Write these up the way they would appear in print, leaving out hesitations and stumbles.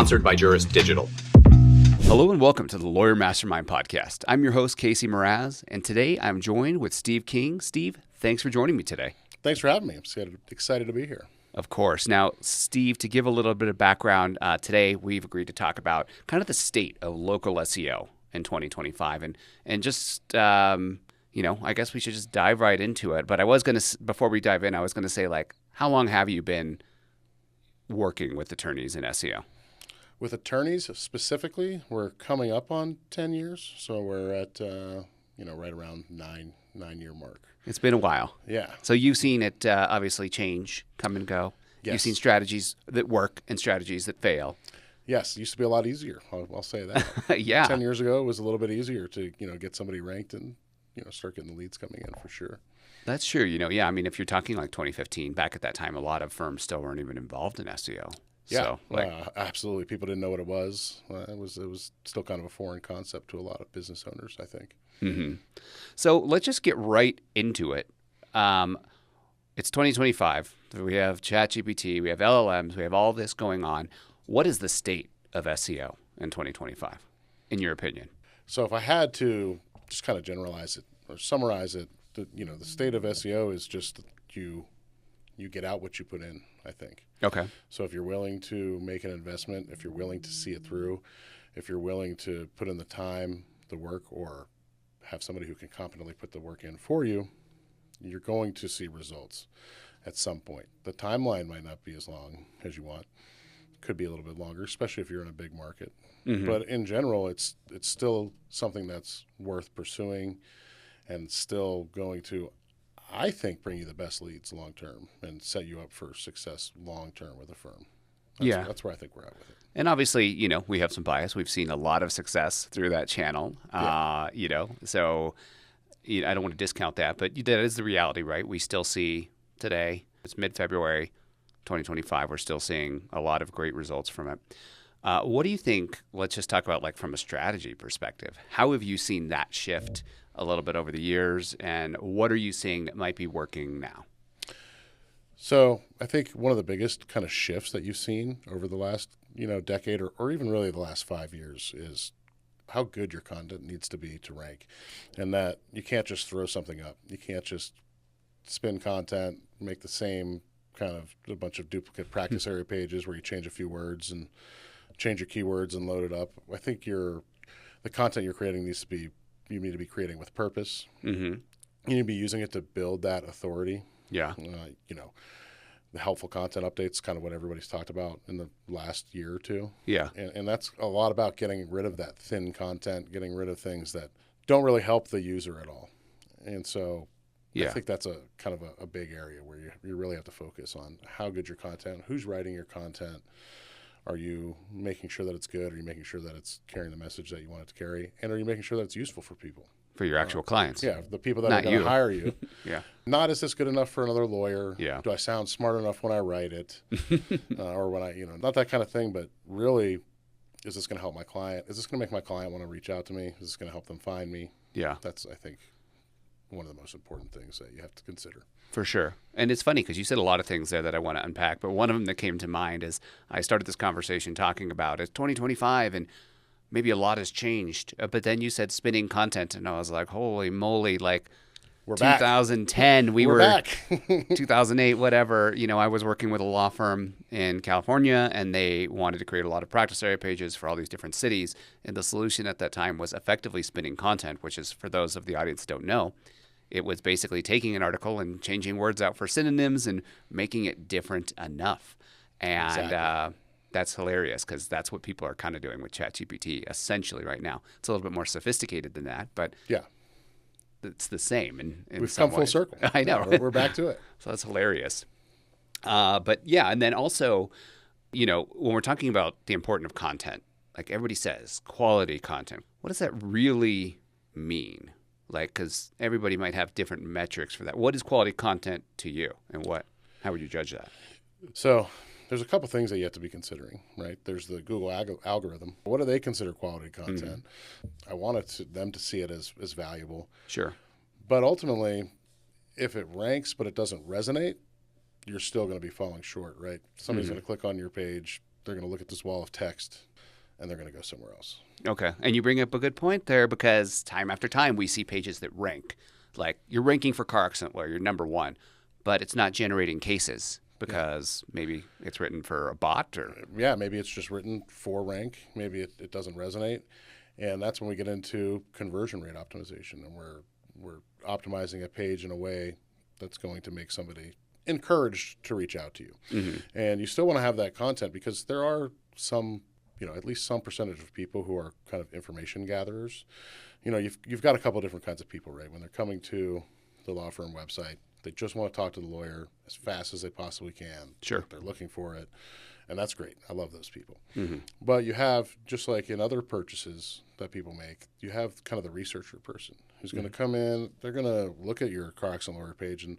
sponsored by Juris Digital. Hello and welcome to the Lawyer Mastermind Podcast. I'm your host, Casey Meraz, and today I'm joined with Steve King. Steve, thanks for joining me today. Thanks for having me. I'm excited to be here. Of course. Now, Steve, to give a little bit of background, today we've agreed to talk about kind of the state of local SEO in 2025, and just I guess we should just dive right into it. But I was going to, before we dive in, I was going to say, like, how long have you been working with attorneys in SEO? With attorneys specifically, we're coming up on 10 years, so we're at right around nine-year mark. It's been a while. Yeah. So you've seen it obviously change, come and go. Yes. You've seen strategies that work and strategies that fail. Yes, it used to be a lot easier. I'll say that. Yeah. 10 years ago, it was a little bit easier to get somebody ranked and start getting the leads coming in for sure. That's true. Yeah. I mean, if you're talking like 2015, back at that time, a lot of firms still weren't even involved in SEO. Yeah, So, absolutely. People didn't know what it was. It was still kind of a foreign concept to a lot of business owners, I think. Mm-hmm. So let's just get right into it. It's 2025. We have ChatGPT, we have LLMs, we have all this going on. What is the state of SEO in 2025, in your opinion? So if I had to just kind of generalize it or summarize it, the state of SEO is just that you get out what you put in, I think. Okay. So if you're willing to make an investment, if you're willing to see it through, if you're willing to put in the time, the work, or have somebody who can competently put the work in for you, you're going to see results at some point. The timeline might not be as long as you want. It could be a little bit longer, especially if you're in a big market. Mm-hmm. But in general, it's still something that's worth pursuing and still going to, I think, bring you the best leads long term and set you up for success long term with a firm. That's where I think we're at with it. And obviously, we have some bias. We've seen a lot of success through that channel. Yeah. So I don't want to discount that, but that is the reality, right? We still see today, it's mid-February 2025, we're still seeing a lot of great results from it. What do you think, let's just talk about like from a strategy perspective, how have you seen that shift a little bit over the years, and what are you seeing that might be working now? So I think one of the biggest kind of shifts that you've seen over the last decade or even really the last 5 years is how good your content needs to be to rank, and that you can't just throw something up. You can't just spin content, make the same kind of a bunch of duplicate practice area pages where you change a few words and change your keywords and load it up. I think the content you're creating you need to be creating with purpose. Mm-hmm. You need to be using it to build that authority. Yeah. The helpful content updates, kind of what everybody's talked about in the last year or two. Yeah. And that's a lot about getting rid of that thin content, getting rid of things that don't really help the user at all. And so I think that's a kind of a big area where you really have to focus on how good your content, who's writing your content. Are you making sure that it's good? Are you making sure that it's carrying the message that you want it to carry? And are you making sure that it's useful for people? For your actual clients. Yeah, the people that are going to hire you. Yeah. Not, is this good enough for another lawyer? Yeah. Do I sound smart enough when I write it? Or when I, not that kind of thing, but really, is this going to help my client? Is this going to make my client want to reach out to me? Is this going to help them find me? Yeah. That's, I think, one of the most important things that you have to consider. For sure. And it's funny because you said a lot of things there that I want to unpack, but one of them that came to mind is I started this conversation talking about it's 2025 and maybe a lot has changed. But then you said spinning content, and I was like, holy moly, like we're 2010, back. we were back. 2008, whatever. I was working with a law firm in California, and they wanted to create a lot of practice area pages for all these different cities. And the solution at that time was effectively spinning content, which is, for those of the audience that don't know, it was basically taking an article and changing words out for synonyms and making it different enough. And exactly. That's hilarious because that's what people are kind of doing with ChatGPT essentially right now. It's a little bit more sophisticated than that, but yeah, it's the same. In We've some come full ways. circle. I know. We're back to it. So that's hilarious. But yeah, and then also, when we're talking about the importance of content, like everybody says, quality content, what does that really mean? Like, because everybody might have different metrics for that. What is quality content to you, and how would you judge that? So there's a couple things that you have to be considering, right? There's the Google algorithm. What do they consider quality content? Mm-hmm. I want them to see it as valuable. Sure. But ultimately, if it ranks but it doesn't resonate, you're still going to be falling short, right? Somebody's going to click on your page, they're going to look at this wall of text and they're going to go somewhere else. Okay. And you bring up a good point there, because time after time we see pages that rank. Like, you're ranking for car accident lawyer, you're number one, but it's not generating cases because maybe it's written for a bot, or maybe it's just written for rank. Maybe it doesn't resonate. And that's when we get into conversion rate optimization, and we're optimizing a page in a way that's going to make somebody encouraged to reach out to you. Mm-hmm. And you still want to have that content, because there are some, at least some percentage of people who are kind of information gatherers. You've got a couple different kinds of people, right? When they're coming to the law firm website, they just want to talk to the lawyer as fast as they possibly can. Sure. They're looking for it. And that's great. I love those people. Mm-hmm. But you have, just like in other purchases that people make, you have kind of the researcher person who's going to come in. They're going to look at your car accident lawyer page, and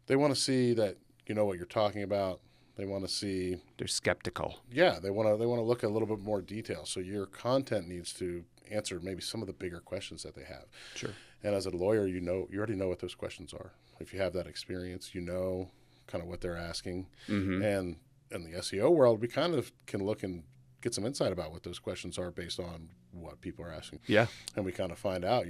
they want to see that you know what you're talking about. They want to see. They're skeptical. Yeah, they want to look at a little bit more detail. So your content needs to answer maybe some of the bigger questions that they have. Sure. And as a lawyer, you already know what those questions are. If you have that experience, you know kind of what they're asking. Mm-hmm. And in the SEO world, we kind of can look and get some insight about what those questions are based on what people are asking. Yeah. And we kind of find out,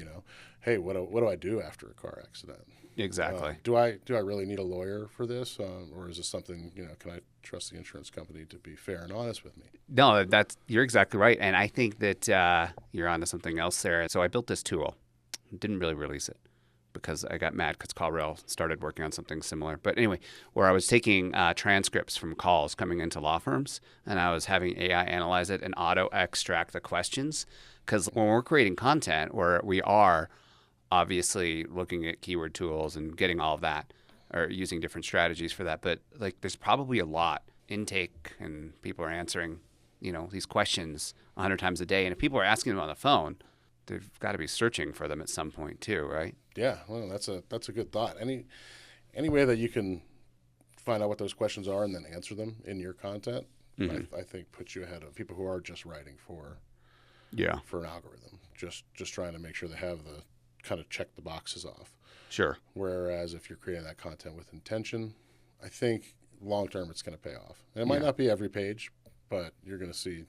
hey, what do I do after a car accident? Exactly. Do I really need a lawyer for this, or is this something, can I trust the insurance company to be fair and honest with me? No, you're exactly right. And I think that you're onto something else there. So I built this tool. Didn't really release it because I got mad because CallRail started working on something similar. But anyway, where I was taking transcripts from calls coming into law firms, and I was having AI analyze it and auto-extract the questions. Because when we're creating content, where we are obviously looking at keyword tools and getting all of that, or using different strategies for that, but like there's probably a lot intake, and people are answering, these questions 100 times a day. And if people are asking them on the phone, they've got to be searching for them at some point too, right? Yeah, well, that's a good thought. Any way that you can find out what those questions are and then answer them in your content, Mm-hmm. I think puts you ahead of people who are just writing for an algorithm, just trying to make sure they have the kind of check the boxes off. Sure. Whereas if you're creating that content with intention, I think long term it's going to pay off. And it might not be every page, but you're going to see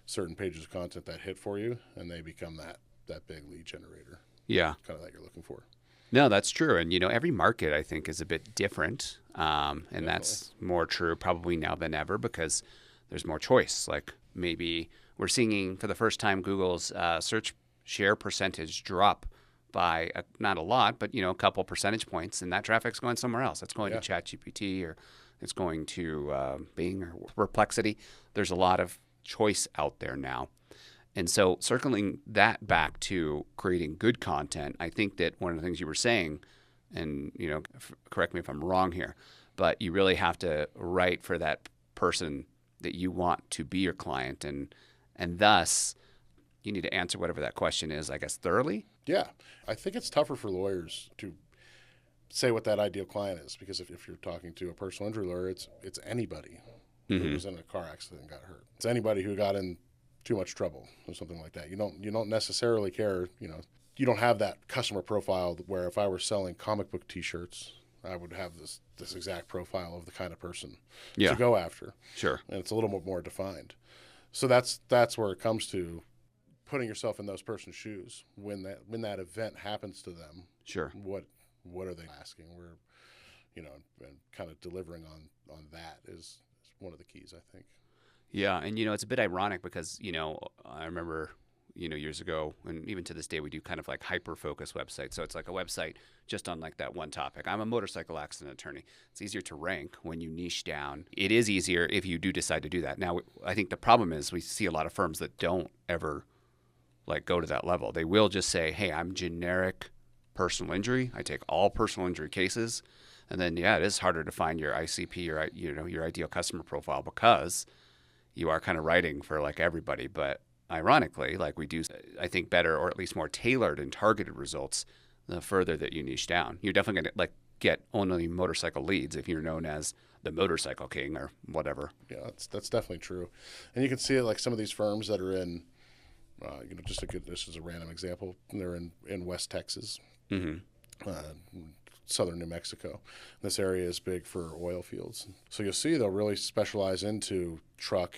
certain pages of content that hit for you, and they become that big lead generator. Yeah. Kind of that you're looking for. No, that's true. And, every market, I think, is a bit different. And Definitely. that's more true probably now than ever, because there's more choice. Like, maybe we're seeing for the first time Google's search share percentage drop by not a lot, but, a couple percentage points. And that traffic's going somewhere else. It's going to ChatGPT, or it's going to Bing or Perplexity. There's a lot of choice out there now. And so circling that back to creating good content, I think that one of the things you were saying, and correct me if I'm wrong here, but you really have to write for that person that you want to be your client, and thus you need to answer whatever that question is, I guess, thoroughly. Yeah, I think it's tougher for lawyers to say what that ideal client is, because if you're talking to a personal injury lawyer, it's anybody who was in a car accident and got hurt. It's anybody who got in too much trouble or something like that. You don't necessarily care. You don't have that customer profile where if I were selling comic book T-shirts, I would have this exact profile of the kind of person to go after. Sure. And it's a little bit more defined. So that's where it comes to putting yourself in those person's shoes when that event happens to them. Sure. What are they asking? And kind of delivering on that is one of the keys, I think. Yeah, and it's a bit ironic because I remember years ago, and even to this day, we do kind of like hyper-focus websites. So it's like a website just on like that one topic. I'm a motorcycle accident attorney. It's easier to rank when you niche down. It is easier if you do decide to do that. Now, I think the problem is we see a lot of firms that don't ever like go to that level. They will just say, "Hey, I'm generic personal injury. I take all personal injury cases," and then it is harder to find your ICP or your ideal customer profile because you are kind of writing for like everybody. But ironically, like we do, I think, better or at least more tailored and targeted results the further that you niche down. You're definitely going to like get only motorcycle leads if you're known as the motorcycle king or whatever. Yeah, that's definitely true. And you can see it like some of these firms that are in, this is a random example. They're in West Texas, southern New Mexico. This area is big for oil fields. So you'll see they'll really specialize into truck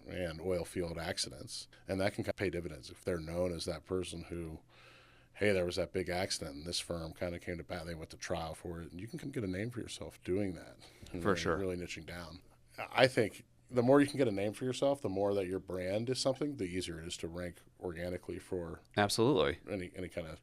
and oil field accidents. And that can pay dividends if they're known as that person who, hey, there was that big accident and this firm kind of came to bat. They went to trial for it. And you can get a name for yourself doing that. For sure. Really niching down. I think the more you can get a name for yourself, the more that your brand is something, the easier it is to rank organically for Absolutely. any kind of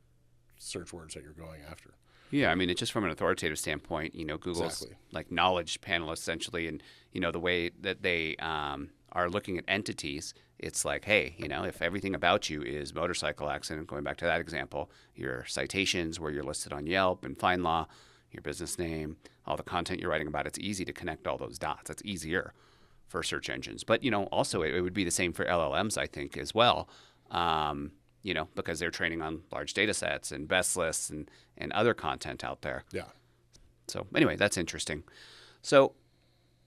search words that you're going after. Yeah, I mean, it's just from an authoritative standpoint, Google's Exactly. like knowledge panel essentially, and the way that they are looking at entities, it's like, hey, if everything about you is motorcycle accident, going back to that example, your citations, where you're listed on Yelp and FindLaw, your business name, all the content you're writing about, it's easy to connect all those dots. It's easier for search engines, but also it would be the same for LLMs, I think, as well. Because they're training on large data sets and best lists and other content out there. Yeah. So anyway, that's interesting. So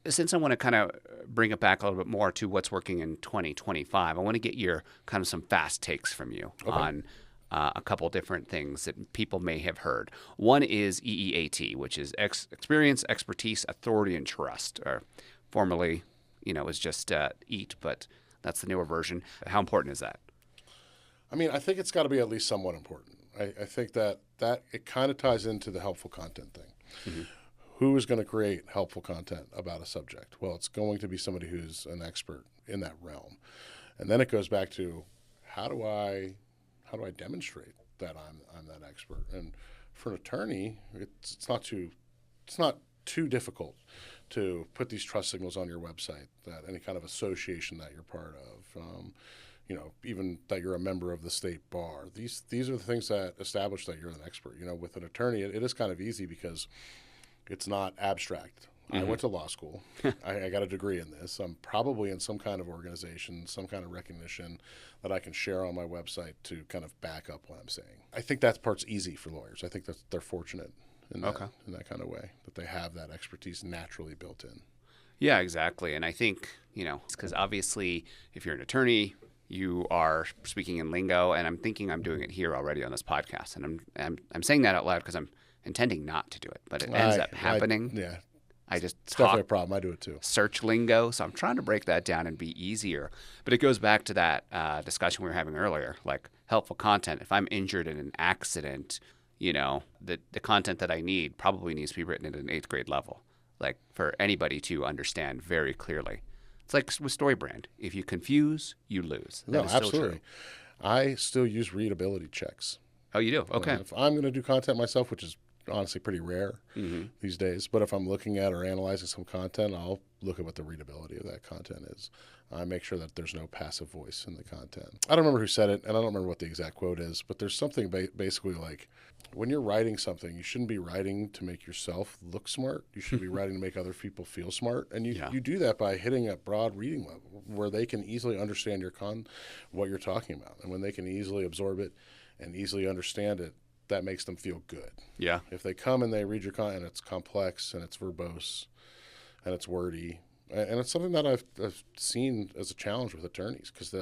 since I want to kind of bring it back a little bit more to what's working in 2025, I want to get your kind of some fast takes from you on a couple different things that people may have heard. One is EEAT, which is experience, expertise, authority, and trust, or formerly, is just EAT, but that's the newer version. How important is that? I mean, I think it's got to be at least somewhat important. I think that it kind of ties into the helpful content thing. Mm-hmm. Who is going to create helpful content about a subject? Well, it's going to be somebody who's an expert in that realm. And then it goes back to how do I demonstrate that I'm that expert? And for an attorney, it's not too difficult to put these trust signals on your website, that any kind of association that you're part of. Even that you're a member of the state bar. These are the things that establish that you're an expert. With an attorney, it is kind of easy because it's not abstract. Mm-hmm. I went to law school. I got a degree in this. I'm probably in some kind of organization, some kind of recognition that I can share on my website to kind of back up what I'm saying. I think that part's easy for lawyers. I think that they're fortunate in that kind of way, that they have that expertise naturally built in. Yeah, exactly. And I think, it's because obviously if you're an attorney, you are speaking in lingo, and I'm thinking I'm doing it here already on this podcast, and I'm saying that out loud because I'm intending not to do it, but it ends up happening. I just it's definitely a problem. I do it too. Search lingo, so I'm trying to break that down and be easier. But it goes back to that discussion we were having earlier, like helpful content. If I'm injured in an accident, the content that I need probably needs to be written at an 8th grade level, like for anybody to understand very clearly. It's like with StoryBrand. If you confuse, you lose. No, absolutely. I still use readability checks. Oh, you do? Okay. If I'm going to do content myself, which is honestly pretty rare these days, but if I'm looking at or analyzing some content, I'll look at what the readability of that content is. I make sure that there's no passive voice in the content. I don't remember who said it, and I don't remember what the exact quote is, but there's something basically like, when you're writing something, you shouldn't be writing to make yourself look smart. You should be writing to make other people feel smart. And you do that by hitting a broad reading level where they can easily understand what you're talking about. And when they can easily absorb it and easily understand it, that makes them feel good. Yeah. If they come and they read your content, it's complex and it's verbose and it's wordy. And it's something that I've seen as a challenge with attorneys, because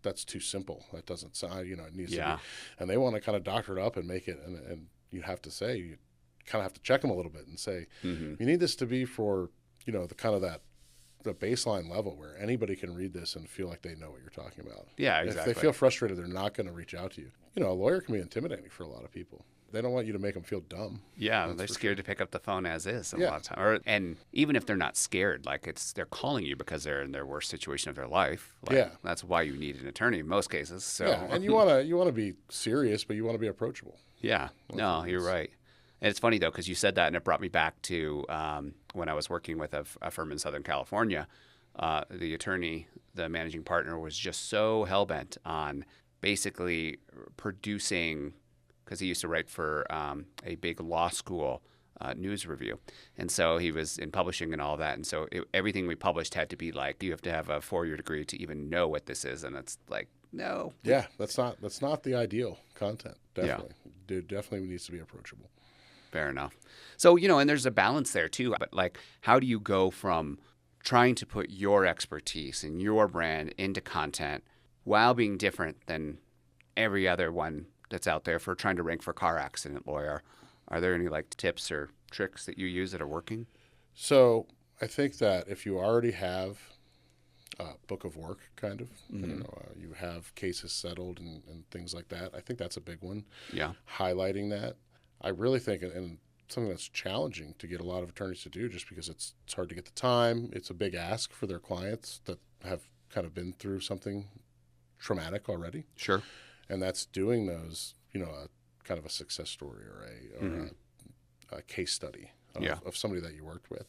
that's too simple. That doesn't sound, it needs to be. And they want to kind of doctor it up and make it, and you have to say, you kind of have to check them a little bit and say, you need this to be for, the kind of the baseline level where anybody can read this and feel like they know what you're talking about. Yeah, exactly. If they feel frustrated, they're not going to reach out to you. A lawyer can be intimidating for a lot of people. They don't want you to make them feel dumb. Yeah, they're scared to pick up the phone as is a lot of time. And even if they're not scared, like they're calling you because they're in their worst situation of their life. That's why you need an attorney in most cases. So. Yeah, and you want to be serious, but you want to be approachable. Yeah, no, you're right. And it's funny though, because you said that, and it brought me back to when I was working with a firm in Southern California. The attorney, the managing partner, was just so hell bent on basically producing, because he used to write for a big law school news review. And so he was in publishing and all that. And so everything we published had to be like, you have to have a 4-year degree to even know what this is. And it's like, no. Yeah, that's not the ideal content. Definitely. Yeah. It definitely needs to be approachable. Fair enough. So, and there's a balance there too. But like, how do you go from trying to put your expertise and your brand into content while being different than every other one that's out there for trying to rank for car accident lawyer? Are there any tips or tricks that you use that are working? So I think that if you already have book of work, kind of. You have cases settled and things like that. I think that's a big one. Yeah. Highlighting that. I really think, and something that's challenging to get a lot of attorneys to do, just because it's hard to get the time. It's a big ask for their clients that have kind of been through something traumatic already. Sure. And that's doing those, kind of a success story or a case study of somebody that you worked with.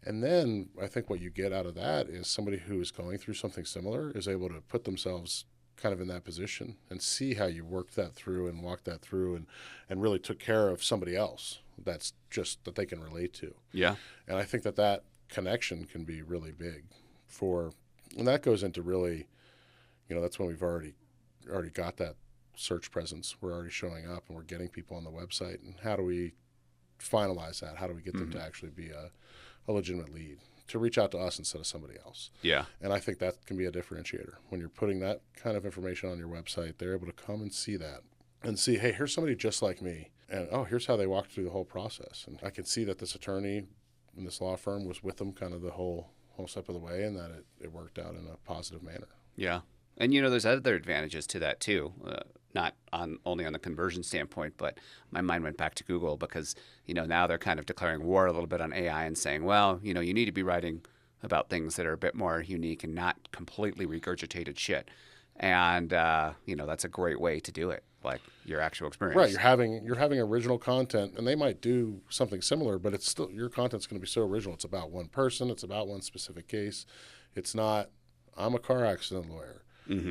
And then I think what you get out of that is somebody who is going through something similar is able to put themselves kind of in that position and see how you worked that through and walked that through and really took care of somebody else that's just that they can relate to. Yeah. And I think that connection can be really big and that goes into really, that's when we've already got that search presence. We're already showing up and we're getting people on the website. And how do we finalize that? How do we get them to actually be a legitimate lead, to reach out to us instead of somebody else? Yeah. And I think that can be a differentiator. When you're putting that kind of information on your website, they're able to come and see that and see, hey, here's somebody just like me. And, here's how they walked through the whole process. And I can see that this attorney in this law firm was with them kind of the whole step of the way, and that it worked out in a positive manner. Yeah. And, there's other advantages to that, too. Not only on the conversion standpoint, but my mind went back to Google because, now they're kind of declaring war a little bit on AI and saying, well, you need to be writing about things that are a bit more unique and not completely regurgitated shit. And, that's a great way to do it, like your actual experience. Right. You're having original content, and they might do something similar, but it's still, your content's going to be so original. It's about one person. It's about one specific case. It's not, I'm a car accident lawyer.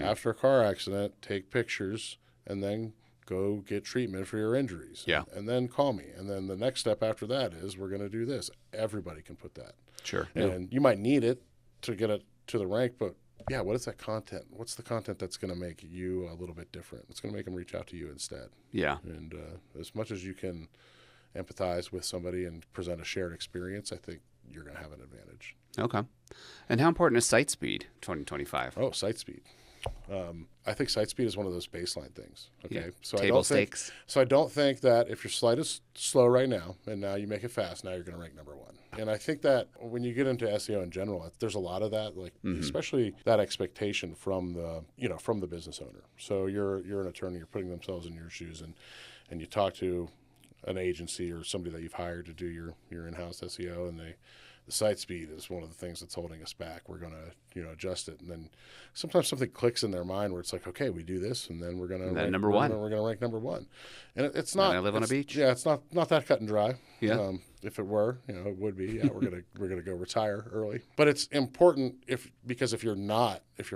After a car accident, take pictures and then go get treatment for your injuries. Yeah. And then call me. And then the next step after that is we're going to do this. Everybody can put that. Sure. And you might need it to get it to the rank, but yeah, what is that content? What's the content that's going to make you a little bit different? It's going to make them reach out to you instead. Yeah. And as much as you can empathize with somebody and present a shared experience, I think you're going to have an advantage. Okay. And how important is site speed 2025? Oh, site speed. I think site speed is one of those baseline things. Okay, Yeah. So Table stakes. I don't think that if your site is slow right now and now you make it fast, now you're going to rank number one. And I think that when you get into SEO in general, there's a lot of that, like especially that expectation from the business owner. So you're an attorney, you're putting themselves in your shoes, and you talk to an agency or somebody that you've hired to do your in-house SEO, and the site speed is one of the things that's holding us back. We're going to, adjust it. And then sometimes something clicks in their mind where it's like, okay, we do this, and then we're going to rank number one. We're going to rank number one. And it's not. I live on a beach. Yeah, it's not that cut and dry. Yeah. If it were, it would be. Yeah, we're gonna go retire early. But it's important because if your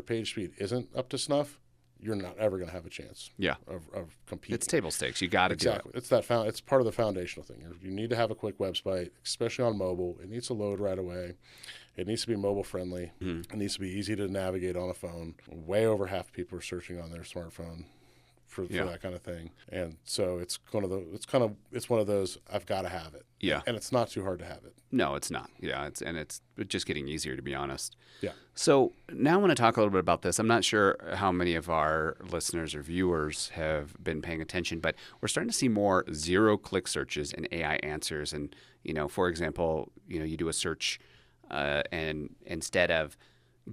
page speed isn't up to snuff, you're not ever going to have a chance. Yeah. Of competing. It's table stakes. You got to do it. Exactly. It's part of the foundational thing. You need to have a quick website, especially on mobile. It needs to load right away. It needs to be mobile friendly. It needs to be easy to navigate on a phone. Way over half people are searching on their smartphone for that kind of thing. And so it's one of those I've got to have it. Yeah. And it's not too hard to have it. No, it's not. Yeah, it's just getting easier, to be honest. Yeah. So now I want to talk a little bit about this. I'm not sure how many of our listeners or viewers have been paying attention, but we're starting to see more zero-click searches and AI answers. And, for example, you do a search and instead of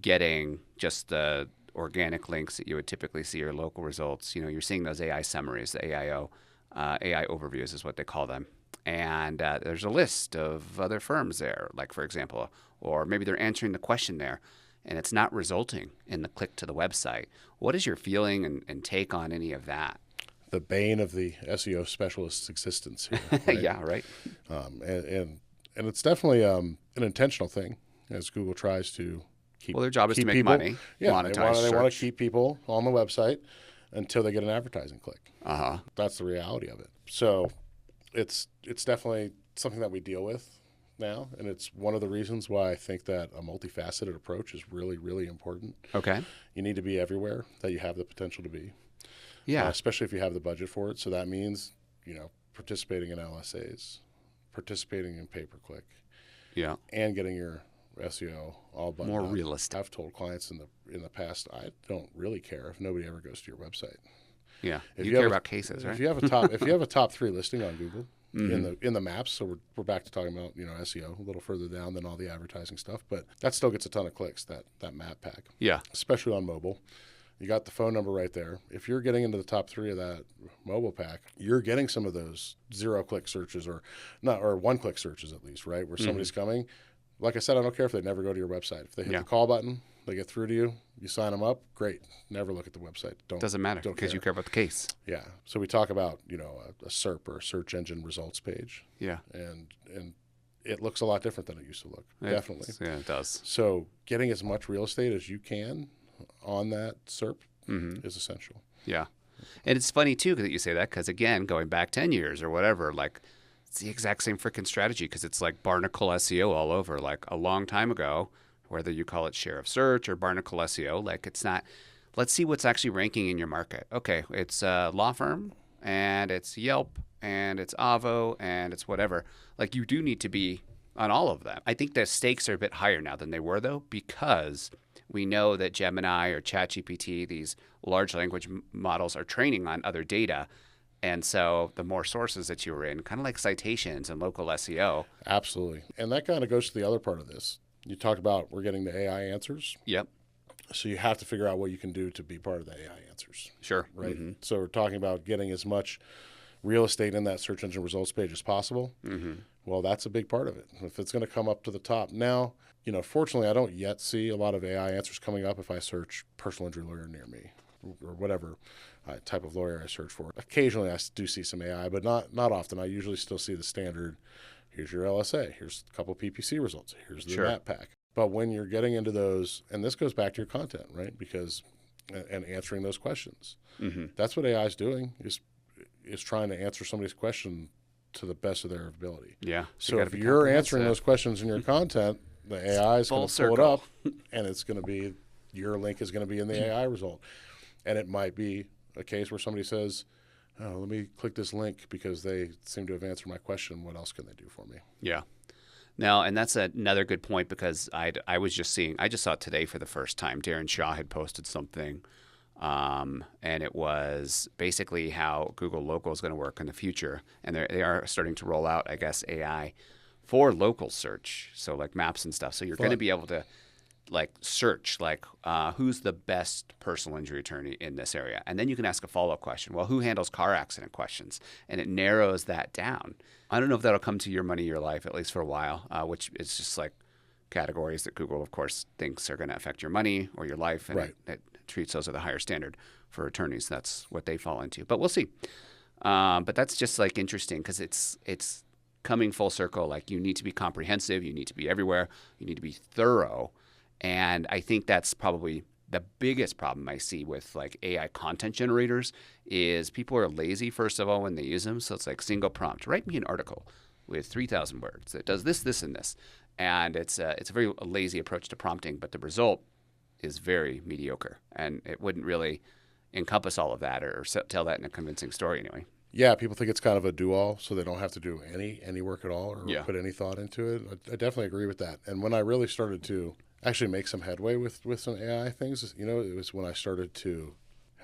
getting just the organic links that you would typically see or local results, you're seeing those AI summaries, the AIO, AI overviews is what they call them. And there's a list of other firms there, like, for example, or maybe they're answering the question there, and it's not resulting in the click to the website. What is your feeling and take on any of that? The bane of the SEO specialist's existence here. Right? Yeah, right. And it's definitely an intentional thing as Google tries to keep. Well, their job is to make people, money. Yeah, monetize they want search. to keep people on the website until they get an advertising click. Uh-huh. That's the reality of it. So it's definitely something that we deal with now, and it's one of the reasons why I think that a multifaceted approach is really, really important. Okay. You need to be everywhere that you have the potential to be. Yeah. Especially if you have the budget for it. So that means, participating in LSAs, participating in pay-per-click, Yeah. and getting your SEO all buttoned More up. realistic. I've told clients in the past, I don't really care if nobody ever goes to your website. Yeah. If You have care a- about cases, right? If you have a top 3 listing on Google, in the maps. So we're back to talking about SEO a little further down than all the advertising stuff, but that still gets a ton of clicks. That map pack, Yeah. especially on mobile. You got the phone number right there. If you're getting into the top 3 of that mobile pack, you're getting some of those 0-click searches or 1-click searches at least, right? Where somebody's coming. Like I said, I don't care if they never go to your website. If they hit the call button, they get through to you, you sign them up, great. Never look at the website. Doesn't matter because you care about the case. Yeah. So we talk about, a SERP or a search engine results page. Yeah. And it looks a lot different than it used to look. Definitely. Yeah, it does. So getting as much real estate as you can on that SERP is essential. Yeah. And it's funny, too, that you say that because, again, going back 10 years or whatever, like it's the exact same freaking strategy because it's like barnacle SEO all over. Like a long time ago, whether you call it share of search or barnacle SEO, like it's not – let's see what's actually ranking in your market. Okay, it's a law firm and it's Yelp and it's Avo and it's whatever. Like you do need to be on all of them. I think the stakes are a bit higher now than they were, though, because – we know that Gemini or ChatGPT, these large language models, are training on other data. And so the more sources that you were in, kind of like citations and local SEO. Absolutely. And that kind of goes to the other part of this. You talked about we're getting the AI answers. Yep. So you have to figure out what you can do to be part of the AI answers. Sure. Right. So we're talking about getting as much real estate in that search engine results page as possible. Well, that's a big part of it. If it's going to come up to the top. Now, fortunately, I don't yet see a lot of AI answers coming up if I search personal injury lawyer near me or whatever type of lawyer I search for. Occasionally, I do see some AI, but not often. I usually still see the standard, here's your LSA, here's a couple PPC results, here's the map pack. But when you're getting into those, and this goes back to your content, right? Because, and answering those questions. That's what AI is doing, is trying to answer somebody's question to the best of their ability. Yeah. So if you're answering those questions in your content, the AI is going to pull it up, and it's going to be, your link is going to be in the AI result. And it might be a case where somebody says, oh, let me click this link because they seem to have answered my question. What else can they do for me? Yeah. Now, and that's another good point because I just saw it today for the first time. Darren Shaw had posted something, and it was basically how Google Local is going to work in the future. And they are starting to roll out, I guess, AI for local search, so like maps and stuff. So you're going to be able to like search like who's the best personal injury attorney in this area, and then you can ask a follow-up question. Well, who handles car accident questions? And it narrows that down. I don't know if that'll come to your money, your life, at least for a while, which is just like categories that Google, of course, thinks are going to affect your money or your life, and it treats those at a higher standard for attorneys. That's what they fall into. But we'll see. But that's just like interesting because it's coming full circle. Like you need to be comprehensive, you need to be everywhere, you need to be thorough. And I think that's probably the biggest problem I see with like AI content generators is people are lazy, first of all, when they use them. So it's like single prompt, write me an article with 3,000 words that does this, this, and this. And it's a very lazy approach to prompting, but the result is very mediocre. And it wouldn't really encompass all of that or tell that in a convincing story anyway. Yeah, people think it's kind of a do-all, so they don't have to do any work at all or put any thought into it. I definitely agree with that. And when I really started to actually make some headway with some AI things, it was when I started to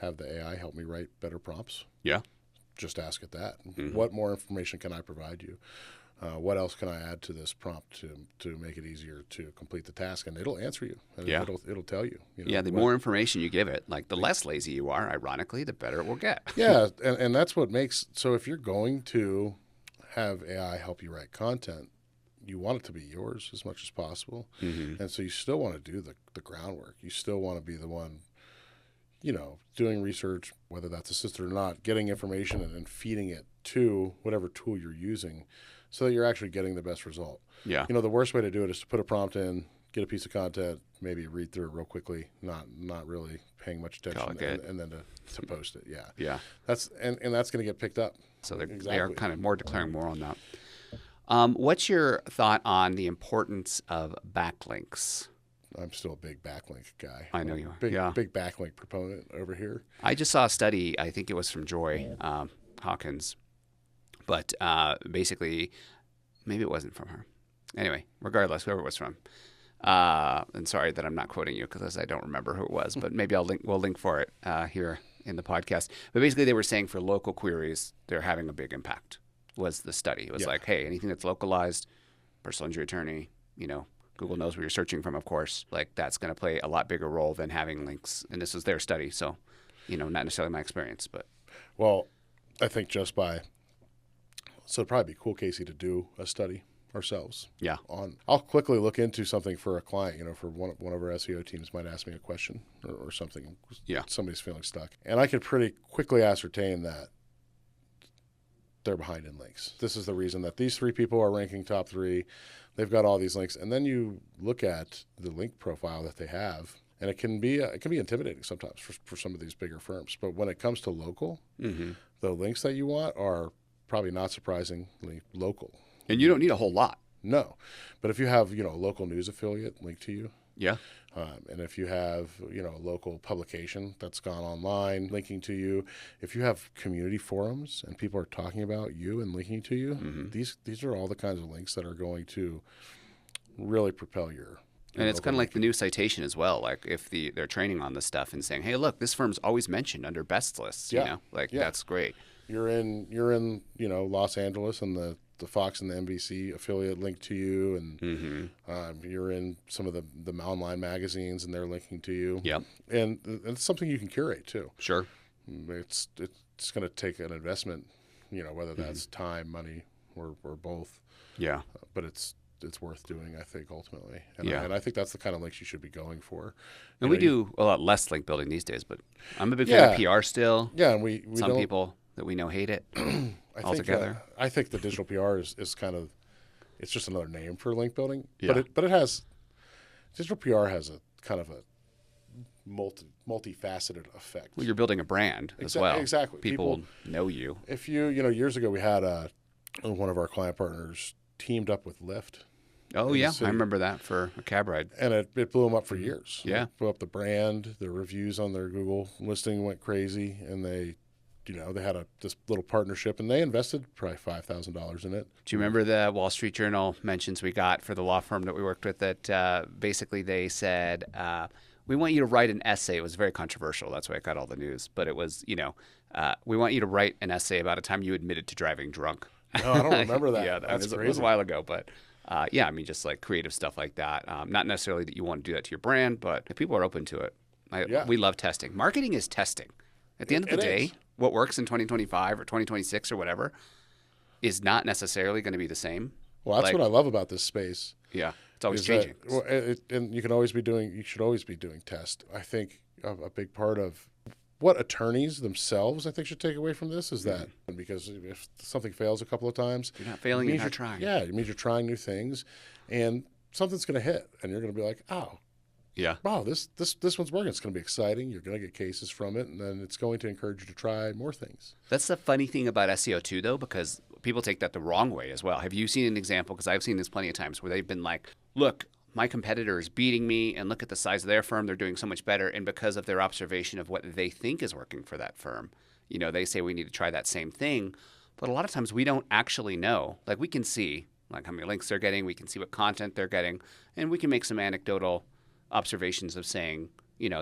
have the AI help me write better prompts. Yeah. Just ask it that. What more information can I provide you? What else can I add to this prompt to make it easier to complete the task? And it'll answer you. And it'll tell you. The more information you give it, like the less lazy you are, ironically, the better it will get. Yeah, and that's what makes, so if you're going to have AI help you write content, you want it to be yours as much as possible. And so you still want to do the groundwork. You still want to be the one, doing research, whether that's assisted or not, getting information and feeding it to whatever tool you're using so that you're actually getting the best result. Yeah. The worst way to do it is to put a prompt in, get a piece of content, maybe read through it real quickly, not really paying much attention, and then to post it. Yeah. Yeah. That's and that's going to get picked up. So they are kind of declaring more on that. What's your thought on the importance of backlinks? I'm still a big backlink guy. I know you are. Big backlink proponent over here. I just saw a study, I think it was from Joy Hawkins, but basically, maybe it wasn't from her. Anyway, regardless, whoever it was from. And sorry that I'm not quoting you because I don't remember who it was, but maybe we'll link for it here in the podcast. But basically, they were saying for local queries, they're having a big impact. was the study. It was Yeah. like, hey, anything that's localized, personal injury attorney, you know, Google knows where you're searching from, of course. Like that's going to play a lot bigger role than having links. And this was their study, so you know, not necessarily my experience, but Well, I think so it'd probably be cool, Casey, to do a study ourselves. yeah, I'll quickly look into something for a client, you know, for one of our SEO teams might ask me a question or something. Yeah. Somebody's feeling stuck. And I could pretty quickly ascertain that they're behind in links. This is the reason that these 3 people are ranking top 3. They've got all these links. And then you look at the link profile that they have, and it can be intimidating sometimes for some of these bigger firms. But when it comes to local, the links that you want are probably not surprisingly local. and you don't need a whole lot. No. But if you have, you know, a local news affiliate linked to you, Yeah, and if you have, you know, a local publication that's gone online linking to you, if you have community forums and people are talking about you and linking to you, these are all the kinds of links that are going to really propel your and it's kind of like the new citation as well. Like if they're training on this stuff and saying, hey, look, this firm's always mentioned under best lists. You know, like that's great. You're in, you know, Los Angeles and the Fox and the NBC affiliate linked to you, and you're in some of the online magazines and they're linking to you. Yeah, and it's something you can curate too. sure. It's going to take an investment, you know, whether that's time, money, or both. Yeah, But it's worth doing, I think, ultimately. Yeah. And I think that's the kind of links you should be going for. and You we know, do a lot less link building these days, but I'm a big fan of PR still. Yeah, and we Some don't, people that we know hate it altogether. I think the digital PR is kind of, it's just another name for link building. Yeah. But it has, digital PR has a kind of a multifaceted effect. Well, you're building a brand as well. Exactly. People know you. If you know, years ago we had one of our client partners teamed up with Lyft. Oh, in yeah. the city. I remember that for a cab ride. And it blew them up for years. Yeah. It blew up the brand. The reviews on their Google listing went crazy, and they had this little partnership, and they invested probably $5,000 in it. Do you remember the Wall Street Journal mentions we got for the law firm that we worked with that basically they said, we want you to write an essay. It was very controversial. That's why it got all the news. But it was, we want you to write an essay about a time you admitted to driving drunk. No, I don't remember that. Yeah, That's it crazy. was a while ago. But yeah, I mean, just like creative stuff like that. Not necessarily that you want to do that to your brand, but if people are open to it, we love testing. Marketing is testing. At the end of the day, what works in 2025 or 2026 or whatever is not necessarily going to be the same. Well, that's what I love about this space. Yeah, it's always is changing. and you should always be doing tests. I think a big part of what attorneys themselves, I think, should take away from this is that because if something fails a couple of times, You're not failing, you're not trying. Yeah, it means you're trying new things, and something's going to hit, and you're going to be like, oh, Yeah. wow, this one's working. It's going to be exciting. You're going to get cases from it, and then it's going to encourage you to try more things. That's the funny thing about SEO too, though, because people take that the wrong way as well. Have you seen an example? Because I've seen this plenty of times where they've been like, look, my competitor is beating me, and look at the size of their firm. They're doing so much better. And because of their observation of what they think is working for that firm, they say we need to try that same thing. But a lot of times we don't actually know. Like we can see like how many links they're getting. We can see what content they're getting. And we can make some anecdotal observations of saying,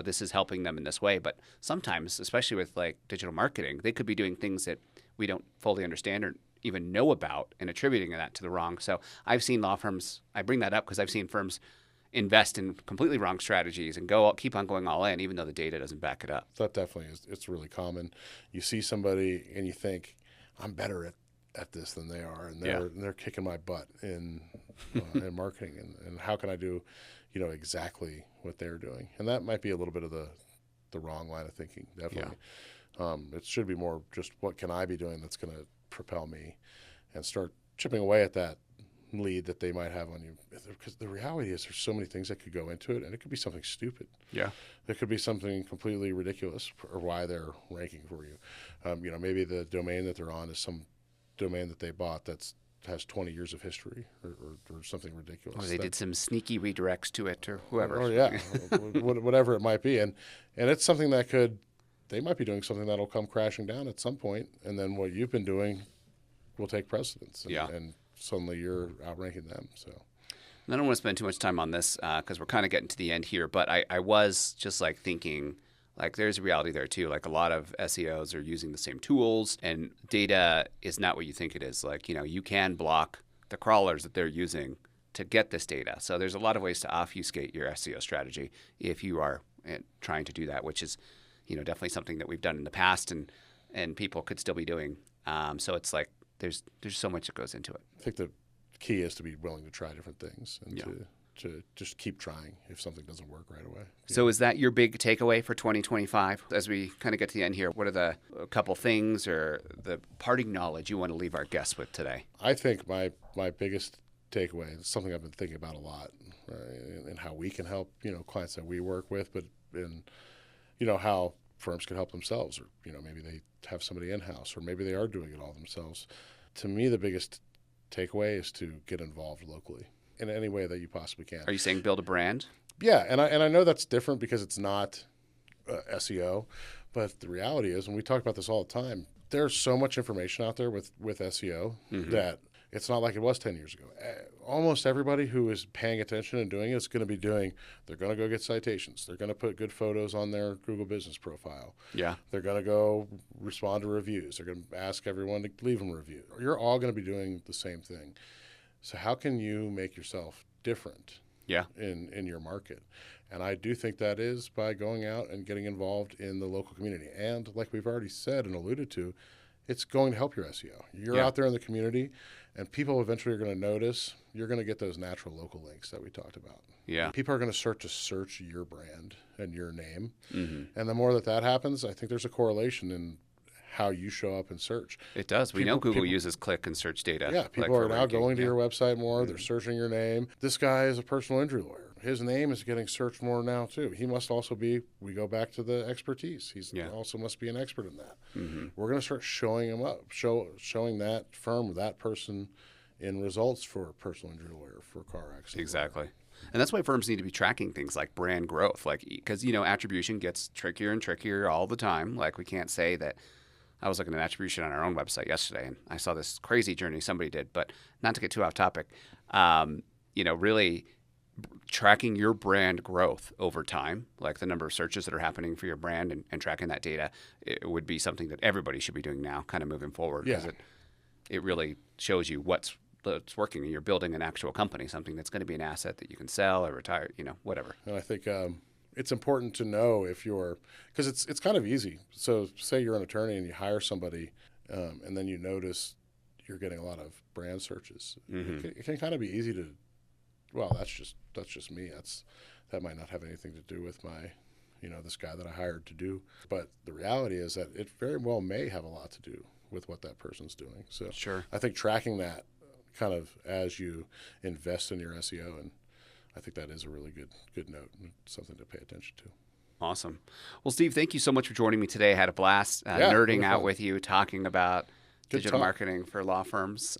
this is helping them in this way. But sometimes, especially with like digital marketing, they could be doing things that we don't fully understand or even know about and attributing that to the wrong. So I've seen law firms, I bring that up because I've seen firms invest in completely wrong strategies and keep on going all in, even though the data doesn't back it up. That definitely is. It's really common. You see somebody and you think, I'm better at this than they are, and they're kicking my butt in marketing, and how can I do, exactly what they're doing? And that might be a little bit of the wrong line of thinking. Definitely, it should be more just what can I be doing that's going to propel me, and start chipping away at that lead that they might have on you. Because the reality is, there's so many things that could go into it, and it could be something stupid. Yeah, there could be something completely ridiculous or why they're ranking for you. Maybe the domain that they're on is some domain that they bought has 20 years of history or something ridiculous. Or they did some sneaky redirects to it or whoever. Or yeah, whatever it might be. And it's something that they might be doing something that'll come crashing down at some point, and then what you've been doing will take precedence. And suddenly you're outranking them. So I don't want to spend too much time on this because we're kind of getting to the end here, but I was just like thinking Like there's a reality there too. Like a lot of SEOs are using the same tools, and data is not what you think it is. Like, you can block the crawlers that they're using to get this data. So there's a lot of ways to obfuscate your SEO strategy if you are trying to do that, which is, definitely something that we've done in the past and people could still be doing. So it's like there's so much that goes into it. I think the key is to be willing to try different things and to just keep trying if something doesn't work right away. So is that your big takeaway for 2025? As we kind of get to the end here, what are a couple things or the parting knowledge you want to leave our guests with today? I think my biggest takeaway is something I've been thinking about a lot, and how we can help, clients that we work with, but in, how firms can help themselves, or, maybe they have somebody in-house, or maybe they are doing it all themselves. To me, the biggest takeaway is to get involved locally in any way that you possibly can. Are you saying build a brand? Yeah, and I know that's different because it's not SEO, but the reality is, and we talk about this all the time, there's so much information out there with SEO that it's not like it was 10 years ago. Almost everybody who is paying attention and doing it is going to be they're going to go get citations. They're going to put good photos on their Google business profile. Yeah. They're going to go respond to reviews. They're going to ask everyone to leave them a review. You're all going to be doing the same thing. So how can you make yourself different in your market? And I do think that is by going out and getting involved in the local community. And like we've already said and alluded to, it's going to help your SEO. You're out there in the community, and people eventually are going to notice. You're going to get those natural local links that we talked about. Yeah. People are going to start to search your brand and your name. And the more that happens, I think there's a correlation in how you show up in search. It does. We know Google uses click and search data. Yeah, people are now going to your website more. They're searching your name. This guy is a personal injury lawyer. His name is getting searched more now too. He must also be, we go back to the expertise. He's also must be an expert in that. We're going to start showing him up, showing that firm, that person in results for a personal injury lawyer, for a car accident. Exactly. And that's why firms need to be tracking things like brand growth, because attribution gets trickier and trickier all the time. Like we can't say that. I was looking at attribution on our own website yesterday, and I saw this crazy journey somebody did. But not to get too off topic, really tracking your brand growth over time, like the number of searches that are happening for your brand, and tracking that data, it would be something that everybody should be doing now, kind of moving forward, because it really shows you what's working, and you're building an actual company, something that's going to be an asset that you can sell or retire, whatever. And I think it's important to know because it's kind of easy. So say you're an attorney and you hire somebody, and then you notice you're getting a lot of brand searches. It can kind of be easy to, well, that's just me. That might not have anything to do with my, this guy that I hired to do. But the reality is that it very well may have a lot to do with what that person's doing. So sure. I think tracking that kind of as you invest in your SEO, and I think that is a really good note and something to pay attention to. Awesome. Well, Steve, thank you so much for joining me today. I had a blast nerding out with you, talking about digital marketing for law firms.